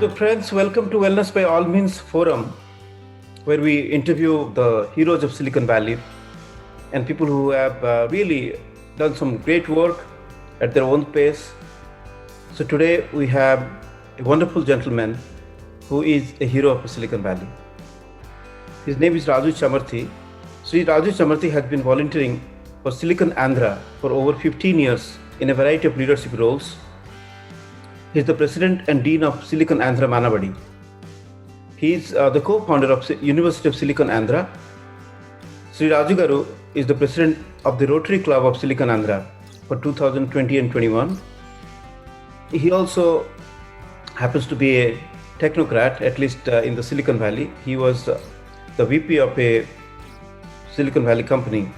So, friends, welcome to Wellness by All Means Forum, where we interview the heroes of Silicon Valley and people who have really done some great work at their own pace. So, today we have a wonderful gentleman who is a hero of Silicon Valley. His name is Raju Chamarthi. Sri Raju Chamarthi has been volunteering for Silicon Andhra for over 15 years in a variety of leadership roles. He is the president and dean of Silicon Andhra Manavadi. He is the co-founder of University of Silicon Andhra. Sri Raju Garu is the president of the Rotary Club of Silicon Andhra for 2020 and 21. He also happens to be a technocrat, at least in the Silicon Valley. He was the VP of a Silicon Valley company,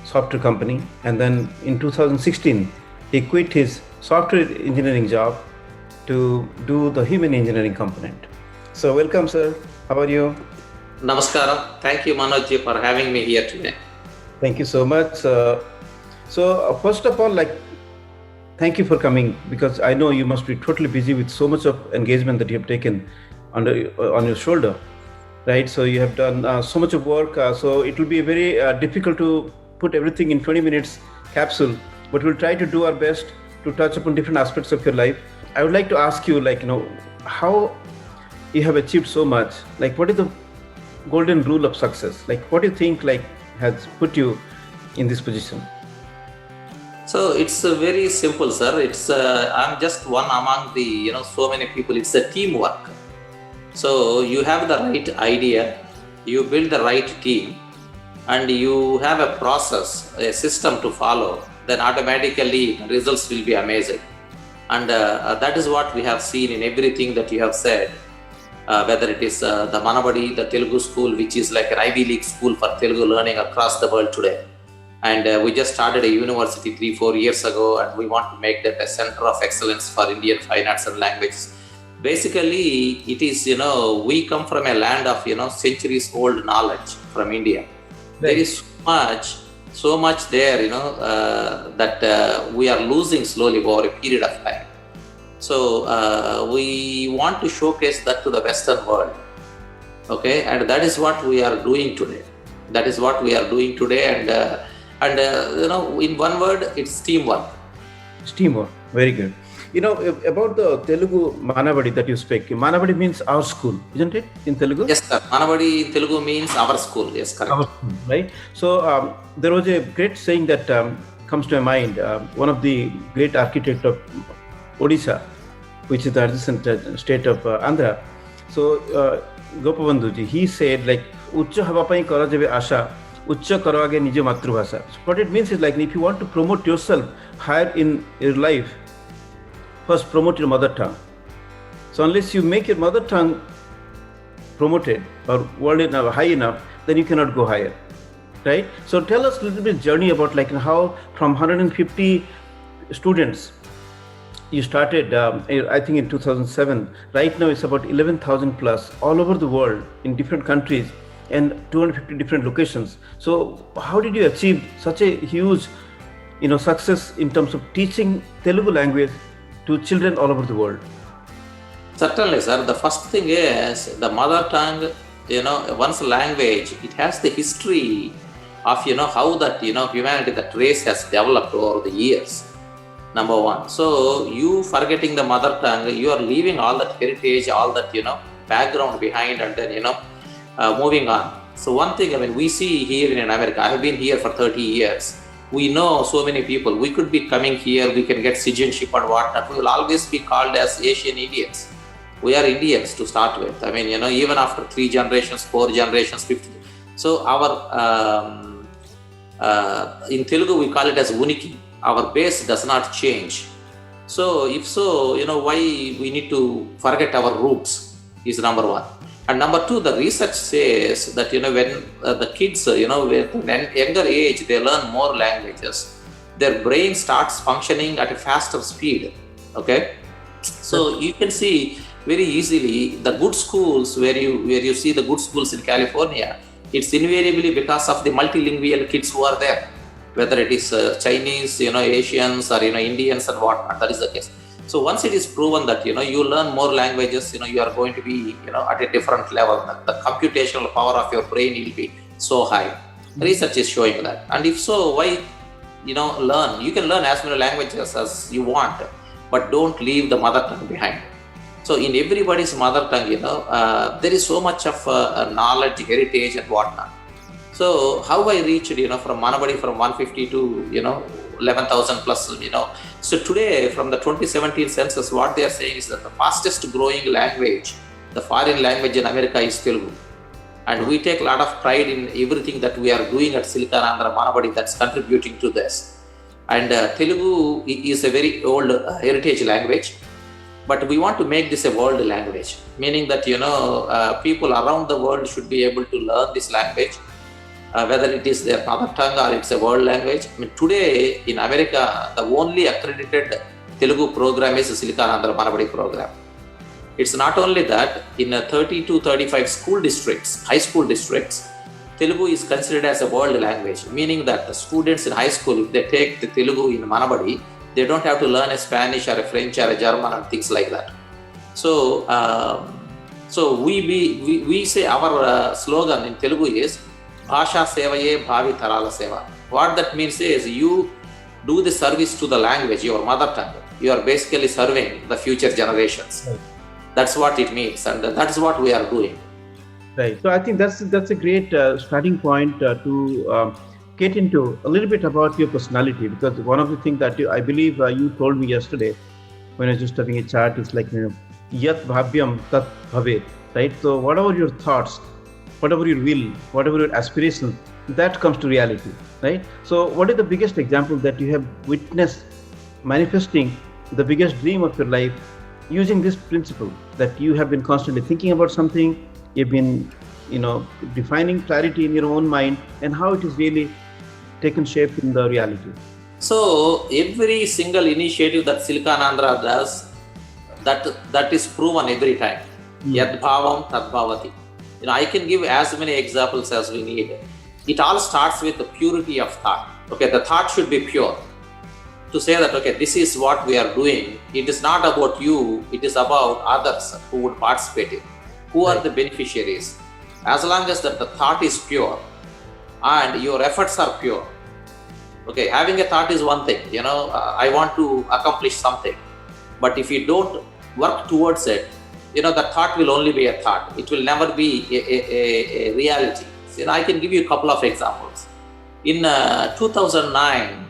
software company, and then in 2016 he quit his software engineering job to do the human engineering component. So welcome, sir. How are you? Namaskaram. Thank you, Manoj, for having me here today. Thank you so much. First of all, thank you for coming, because I know you must be totally busy with so much of engagement that you have taken on your shoulder, right? So you have done so much of work. So it will be very difficult to put everything in 20 minutes capsule, but we'll try to do our best to touch upon different aspects of your life. I would like to ask you, how you have achieved so much. What is the golden rule of success? What do you think, has put you in this position? So it's very simple, sir. It's I'm just one among the so many people. It's a teamwork. So you have the right idea, you build the right team, and you have a process, a system to follow. Then automatically results will be amazing. And that is what we have seen in everything that you have said, whether it is the Manavadi, the Telugu school, which is like an Ivy League school for Telugu learning across the world today. And we just started a university 3-4 years ago, and we want to make that a center of excellence for Indian fine arts and languages. Basically, it is, we come from a land of, centuries old knowledge from India. Right. There is so much there, that we are losing slowly over a period of time. So we want to showcase that to the Western world. Okay, and that is what we are doing today. And in one word, it's teamwork. Teamwork, very good. About the Telugu Manavadi that you speak, Manavadi means our school, isn't it, in Telugu? Yes, sir. Manavadi in Telugu means our school. Yes, correct. Our school, right? So there was a great saying that comes to my mind. One of the great architects of Odisha, which is the adjacent state of Andhra. So Gopabandhuji, he said, Uchcha hava pai kara jabe asha, Uchcha karo age nije matrubhasha. So what it means is, if you want to promote yourself higher in your life, first promote your mother tongue. So unless you make your mother tongue promoted or world enough, high enough, then you cannot go higher, right? So tell us a little bit journey about how from 150 students you started, I think in 2007. Right now it's about 11,000 plus all over the world in different countries and 250 different locations. So how did you achieve such a huge, success in terms of teaching Telugu language to children all over the world? Certainly, sir. The first thing is the mother tongue, one's language, it has the history of, how that, humanity, that race has developed over the years. Number one. So you forgetting the mother tongue, you are leaving all that heritage, all that, background behind, and then, moving on. So one thing, we see here in America, I have been here for 30 years. We know so many people. We could be coming here, we can get citizenship and whatnot. We will always be called as Asian Indians. We are Indians to start with. Even after 3 generations, 4 generations, 50. So our, in Telugu, we call it as Uniki. Our base does not change. So if so, why we need to forget our roots is number one. And number two, the research says that, when the kids, with an younger age, they learn more languages, their brain starts functioning at a faster speed. Okay. So you can see very easily the good schools where you see the good schools in California, it's invariably because of the multilingual kids who are there. Whether it is Chinese, Asians or, Indians and whatnot, that is the case. So once it is proven that you learn more languages, you are going to be at a different level. The computational power of your brain will be so high. Research is showing that. And if so, why learn? You can learn as many languages as you want, but don't leave the mother tongue behind. So in everybody's mother tongue, there is so much of knowledge, heritage, and whatnot. So how I reached, from Manabadi from 150 to 11,000 plus, So today, from the 2017 census, what they are saying is that the fastest growing language, the foreign language in America is Telugu. And we take a lot of pride in everything that we are doing at Silicanandra Manabadi that's contributing to this. And Telugu is a very old heritage language, but we want to make this a world language, meaning that people around the world should be able to learn this language, whether it is their mother tongue or it's a world language. I mean, today in America, the only accredited Telugu program is the Silicanandra Manabadi program. It's not only that, in 30 to 35 school districts, high school districts, Telugu is considered as a world language, meaning that the students in high school, if they take the Telugu in Manabadi, they don't have to learn a Spanish or a French or a German and things like that. So we say our slogan in Telugu is Bhasha Sevaye Bhavi Tarala Seva. What that means is you do the service to the language, your mother tongue. You are basically serving the future generations. Right. That's what it means, and that's what we are doing. Right. So I think that's a great starting point to get into a little bit about your personality, because one of the things that I believe you told me yesterday when I was just having a chat is like, yat bhavyam tat bhavet, right? So whatever your thoughts, whatever your will, whatever your aspirations, that comes to reality, right? So what is the biggest example that you have witnessed manifesting the biggest dream of your life using this principle, that you have been constantly thinking about something, you've been defining clarity in your own mind, and how it is really taken shape in the reality? So every single initiative that Silicanandra does, that is proven every time. Yad bhavam tad bhavati. I can give as many examples as we need. It all starts with the purity of thought. Okay, the thought should be pure. To say that, okay, this is what we are doing, it is not about you, it is about others who would participate in, who are the beneficiaries. As long as that the thought is pure and your efforts are pure. Okay, having a thought is one thing, I want to accomplish something, but if you don't work towards it, the thought will only be a thought. It will never be a reality. I can give you a couple of examples. In 2009,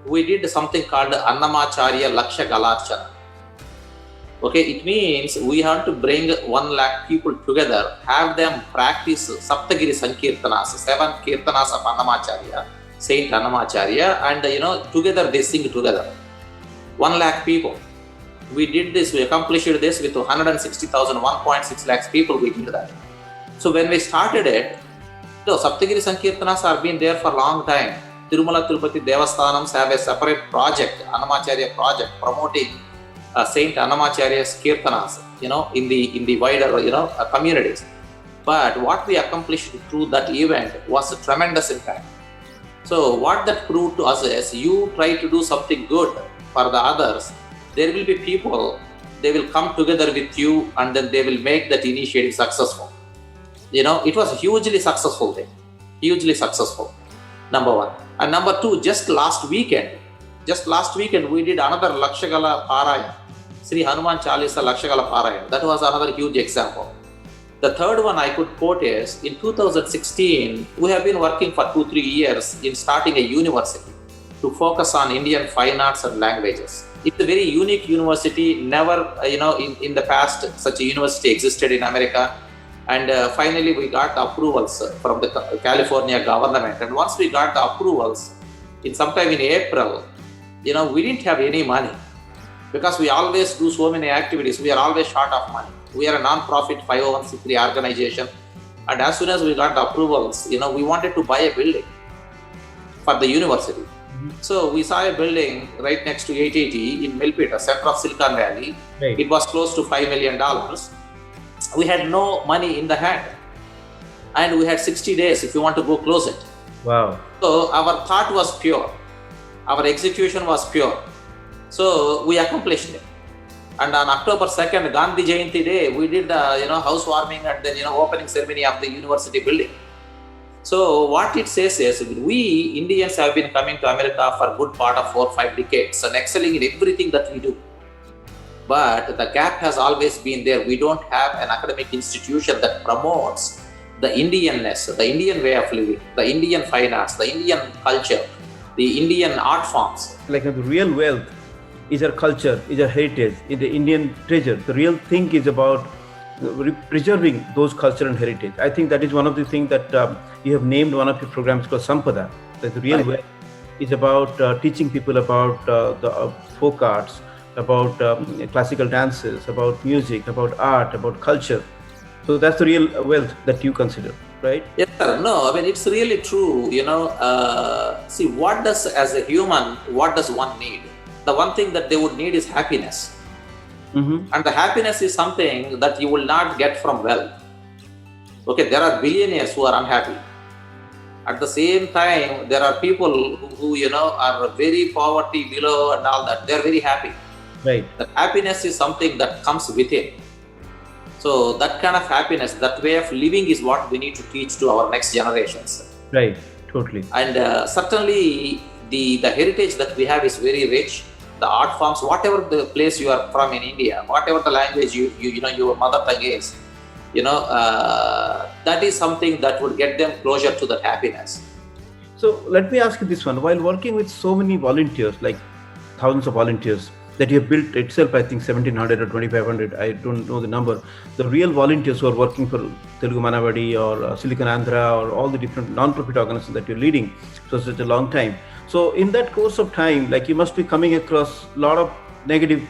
we did something called Annamacharya Laksha Galarchana. Okay, it means we have to bring 1 lakh people together, have them practice Saptagiri Sankirtanas, 7 Kirtanas of Annamacharya, Saint Annamacharya, and together they sing together. 1 lakh people. We did this, we accomplished this with 160,000, 1.6 lakhs people, we did that. So when we started it, Saptagiri Sankirtanas have been there for a long time. Tirumala Tirupati Devasthanams have a separate project, Annamacharya project, promoting Saint Annamacharya's Kirtanas, in the wider, communities. But what we accomplished through that event was a tremendous impact. So what that proved to us is, you try to do something good for the others, there will be people, they will come together with you, and then they will make that initiative successful. It was a hugely successful thing, hugely successful. Number one. And number two, just last weekend, we did another Lakshagala Parayana, Sri Hanuman Chalisa Lakshagala Parayana. That was another huge example. The third one I could quote is, in 2016, we have been working for 2-3 years in starting a university to focus on Indian fine arts and languages. It's a very unique university. Never, in the past, such a university existed in America. And finally, we got the approvals from the California government. And once we got the approvals, sometime in April, we didn't have any money, because we always do so many activities. We are always short of money. We are a non-profit 501c3 organization. And as soon as we got the approvals, we wanted to buy a building for the university. So we saw a building right next to 880 in Milpitta, center of Silicon Valley. Right. It was close to $5 million. We had no money in the hand, and we had 60 days if you want to go close it. Wow. So our thought was pure, our execution was pure. So we accomplished it. And on October 2nd, Gandhi Jayanti day, we did the housewarming and then opening ceremony of the university building. So what it says is, we Indians have been coming to America for a good part of 4 or 5 decades and excelling in everything that we do. But the gap has always been there. We don't have an academic institution that promotes the Indianness, the Indian way of living, the Indian fine arts, the Indian culture, the Indian art forms. Like the real wealth is our culture, is our heritage, is the Indian treasure. The real thing is about preserving those culture and heritage. I think that is one of the things that you have named one of your programs called Sampada. That the real wealth is about teaching people about the folk arts, about classical dances, about music, about art, about culture. So that's the real wealth that you consider, right? Yes, sir. No, I mean, it's really true. See, what does, as a human, what does one need? The one thing that they would need is happiness. Mm-hmm. And the happiness is something that you will not get from wealth. Okay, there are billionaires who are unhappy. At the same time, there are people who are very poverty below and all that. They're very happy. Right. The happiness is something that comes within. So that kind of happiness, that way of living is what we need to teach to our next generations. Right, totally. And certainly the heritage that we have is very rich. The art forms, whatever the place you are from in India, whatever the language your mother tongue is, that is something that would get them closer to that happiness. So let me ask you this one. While working with so many volunteers, like thousands of volunteers, that you have built itself, I think 1,700 or 2,500, I don't know the number. The real volunteers who are working for Telugu Manavadi or Silicon Andhra or all the different non-profit organizations that you're leading for such a long time. So in that course of time, like you must be coming across a lot of negative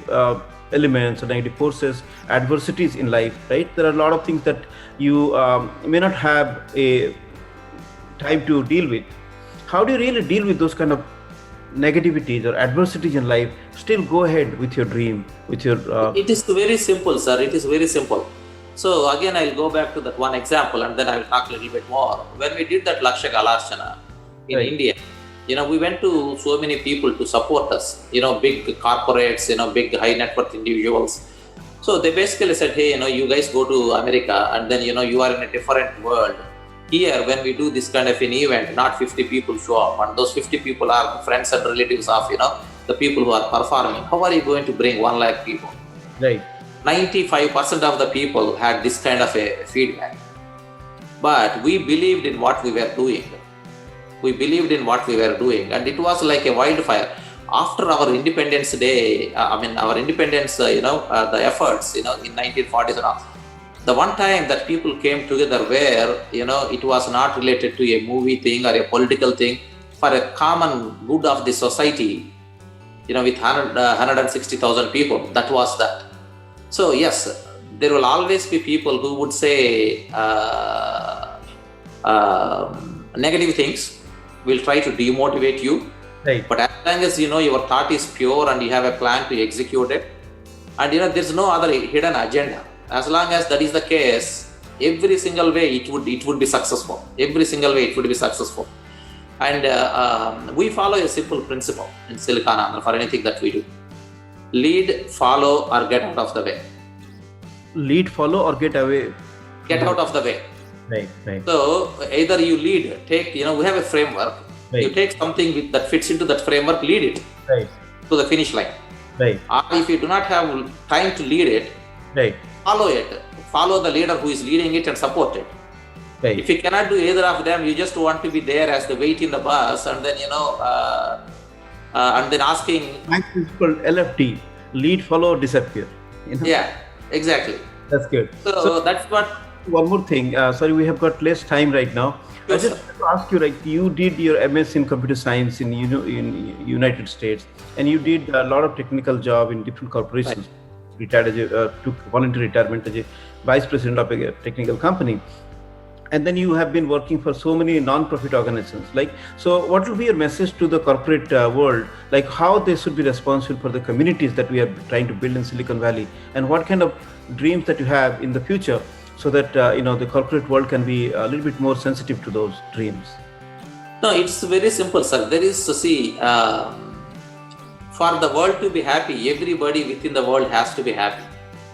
elements or negative forces, adversities in life, right? There are a lot of things that you may not have a time to deal with. How do you really deal with those kind of negativities or adversities in life, still go ahead with your dream, with your... It is very simple, sir. It is very simple. So again, I'll go back to that one example and then I will talk a little bit more. When we did that Lakshya Galarchana in India, we went to so many people to support us, big corporates, big high net worth individuals. So they basically said, hey, you guys go to America and then, you are in a different world. Here, when we do this kind of an event, not 50 people show up, and those 50 people are friends and relatives of, the people who are performing. How are you going to bring 1 lakh people? Right. 95% of the people had this kind of a feedback. But we believed in what we were doing. And it was like a wildfire. After our Independence Day, our independence, the efforts, in 1940s and all. The one time that people came together where, it was not related to a movie thing or a political thing, for a common good of the society, with 160,000 people, that was that. So yes, there will always be people who would say negative things, will try to demotivate you. Right. But as long as, your thought is pure and you have a plan to execute it, and, there's no other hidden agenda. As long as that is the case, every single way it would be successful. And we follow a simple principle in Silicon Andhra for anything that we do. Lead, follow, or get out of the way. Lead, follow, or get away. Get out of the way. Right. So either you lead, take, we have a framework. Right. You take something that fits into that framework, lead it to the finish line. Right. Or if you do not have time to lead it, right, follow it. Follow the leader who is leading it and support it. Right. If you cannot do either of them, you just want to be there as the weight in the bus, and then and then asking. My principle LFD: lead, follow, disappear. Yeah, exactly. That's good. So that's what. One more thing. Sorry, we have got less time right now. Sure, I just want to ask you, like, you did your MS in computer science in United States, and you did a lot of technical job in different corporations. Right. Retired took voluntary retirement as a vice president of a technical company, and then you have been working for so many non-profit organizations. Like, so what will be your message to the corporate world? Like, how they should be responsible for the communities that we are trying to build in Silicon Valley, and what kind of dreams that you have in the future, so that the corporate world can be a little bit more sensitive to those dreams? No, it's very simple, sir. There is, for the world to be happy, everybody within the world has to be happy.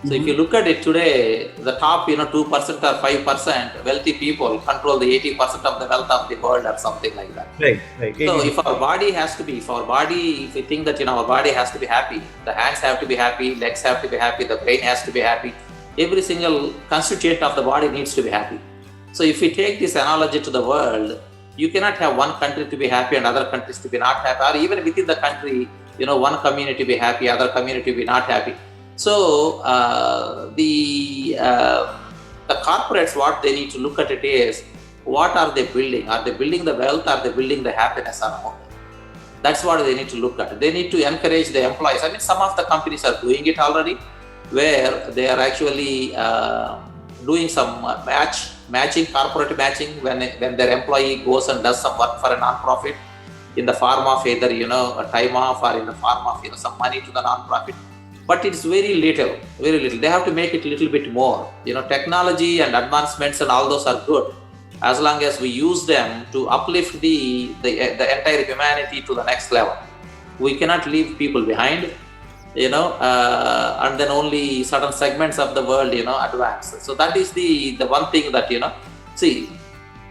So if you look at it today, the top 2% or 5% wealthy people control the 80% of the wealth of the world or something like that. Right, right. So if our body has to be, if we think that our body has to be happy, the hands have to be happy, legs have to be happy, the brain has to be happy, every single constituent of the body needs to be happy. So if we take this analogy to the world, you cannot have one country to be happy and other countries to be not happy, or even within the country, one community be happy, other community be not happy. So the corporates, what they need to look at it is, what are they building? Are they building the wealth? Are they building the happiness around it? That's what they need to look at. They need to encourage the employees. I mean, some of the companies are doing it already, where they are actually doing some matching, corporate matching, when their employee goes and does some work for a non-profit in the form of either a time off, or in the form of some money to the non-profit. But it's very little. They have to make it a little bit more. Technology and advancements and all those are good, as long as we use them to uplift the entire humanity to the next level. We cannot leave people behind, and then only certain segments of the world, advance. So that is the one thing that, see,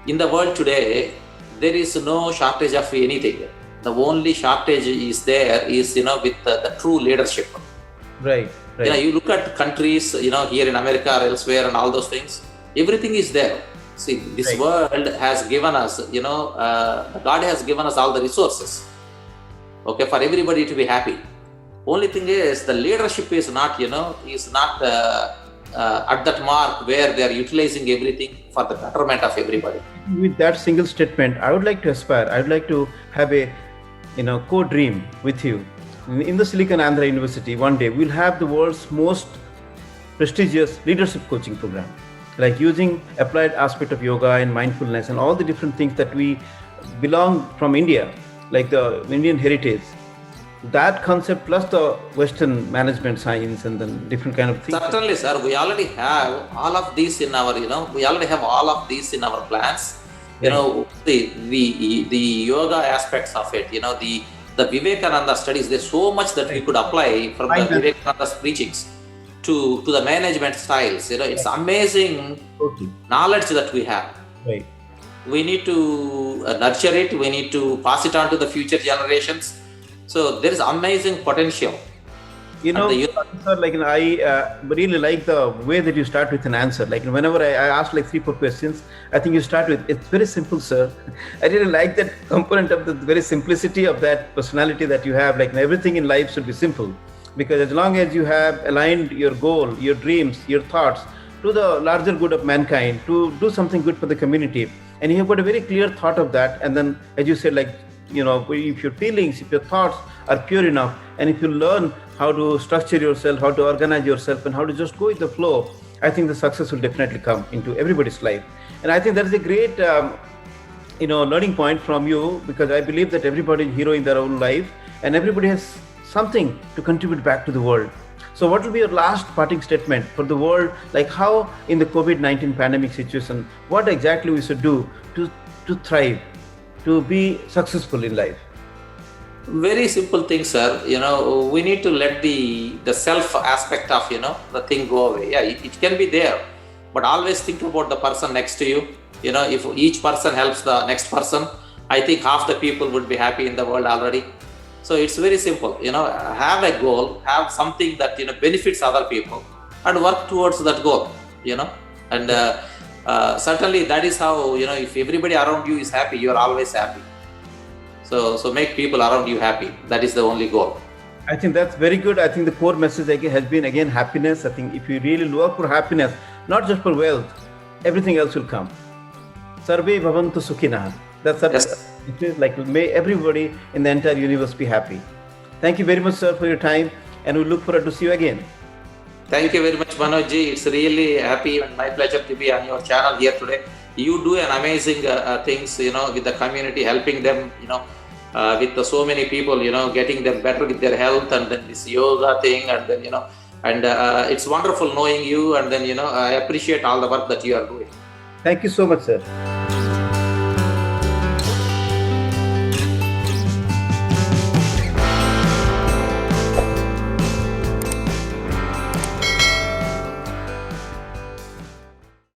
in the world today, there is no shortage of anything. The only shortage is with the true leadership. Right. You look at countries, here in America or elsewhere and all those things, everything is there. See, this world has given us, God has given us all the resources, okay, for everybody to be happy. Only thing is, the leadership is not, at that mark where they are utilizing everything for the betterment of everybody. With that single statement, I would like to aspire. I would like to have a, co-dream with you. In the Silicon Andhra University, one day we'll have the world's most prestigious leadership coaching program, like using applied aspect of yoga and mindfulness and all the different things that we belong from India, like the Indian heritage. That concept plus the Western management science and then different kind of things. Certainly, sir. We already have all of these in our, in our plans. The yoga aspects of it, the Vivekananda studies, there's so much that we could apply from the Vivekananda's preachings to the management styles. It's amazing knowledge that we have. Right. We need to nurture it. We need to pass it on to the future generations. So there is amazing potential. Sir, I really like the way that you start with an answer. Like whenever I ask 3-4 questions, I think you start with, it's very simple, sir. I really like that component of the very simplicity of that personality that you have. Like everything in life should be simple, because as long as you have aligned your goal, your dreams, your thoughts to the larger good of mankind, to do something good for the community, and you have got a very clear thought of that, and then as you said, if your feelings, if your thoughts are pure enough, and if you learn how to structure yourself, how to organize yourself, and how to just go with the flow, I think the success will definitely come into everybody's life. And I think that is a great, learning point from you, because I believe that everybody is a hero in their own life, and everybody has something to contribute back to the world. So what will be your last parting statement for the world? Like how in the COVID-19 pandemic situation, what exactly we should do to thrive, to be successful in life? Very simple thing, sir. We need to let the self aspect of, the thing go away. Yeah, it can be there, but always think about the person next to you. If each person helps the next person, I think half the people would be happy in the world already. So it's very simple. Have a goal, have something that, benefits other people, and work towards that goal, and certainly that is how, if everybody around you is happy, you're always happy. So make people around you happy. That is the only goal. I think that's very good. I think the core message has been again happiness. I think if you really work for happiness, not just for wealth, everything else will come. Sarve bhavantu sukhinah. That's Yes. it is like, may everybody in the entire universe be happy. Thank you very much, sir, for your time, and we look forward to see you again. Thank you very much, Manoj ji. It's really happy and my pleasure to be on your channel here today. You do an amazing things, with the community, helping them, with so many people, getting them better with their health, and then this yoga thing, and then, and it's wonderful knowing you, and then, I appreciate all the work that you are doing. Thank you so much, sir.